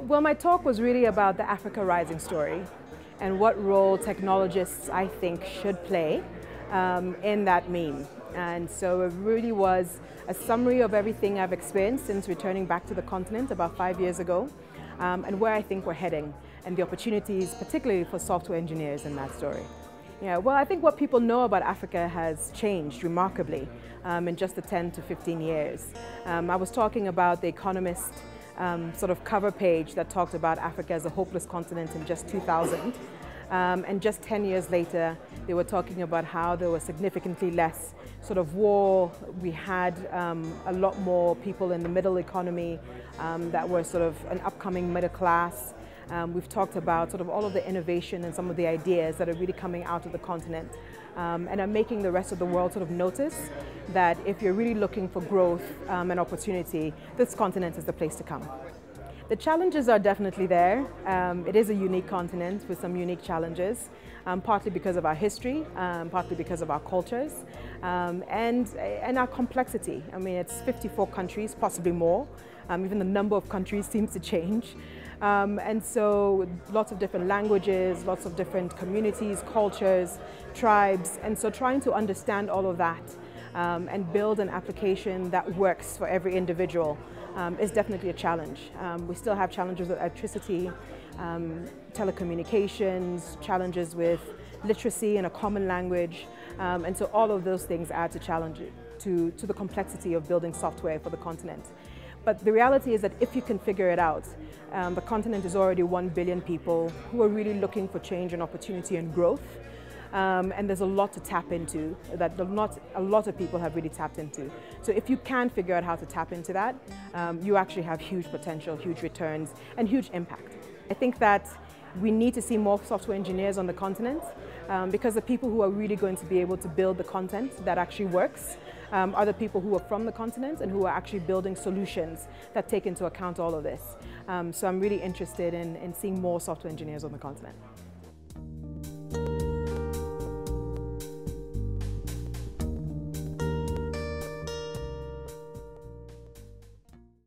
Well, my talk was really about the Africa Rising story and what role technologists, I think, should play in that meme. And so it really was a summary of everything I've experienced since returning back to the continent about 5 years ago, and where I think we're heading, and the opportunities, particularly for software engineers in that story. Yeah, well, I think what people know about Africa has changed remarkably in just the 10 to 15 years. I was talking about The Economist sort of cover page that talked about Africa as a hopeless continent in just 2000. And just 10 years later, they were talking about how there was significantly less sort of war. We had a lot more people in the middle economy that were sort of an upcoming middle class. We've talked about sort of all of the innovation and some of the ideas that are really coming out of the continent and are making the rest of the world sort of notice that if you're really looking for growth and opportunity, this continent is the place to come. The challenges are definitely there. It is a unique continent with some unique challenges, partly because of our history, partly because of our cultures, and our complexity. I mean, it's 54 countries, possibly more. Even the number of countries seems to change. And so lots of different languages, lots of different communities, cultures, tribes. And so trying to understand all of that and build an application that works for every individual is definitely a challenge. We still have challenges with electricity, telecommunications, challenges with literacy and a common language. And so all of those things add to challenge to the complexity of building software for the continent. But the reality is that if you can figure it out, the continent is already 1 billion people who are really looking for change and opportunity and growth. And there's a lot to tap into that not a lot of people have really tapped into. So if you can figure out how to tap into that, you actually have huge potential, huge returns, and huge impact. I think that we need to see more software engineers on the continent because the people who are really going to be able to build the content that actually works are the people who are from the continent and who are actually building solutions that take into account all of this. So I'm really interested in seeing more software engineers on the continent.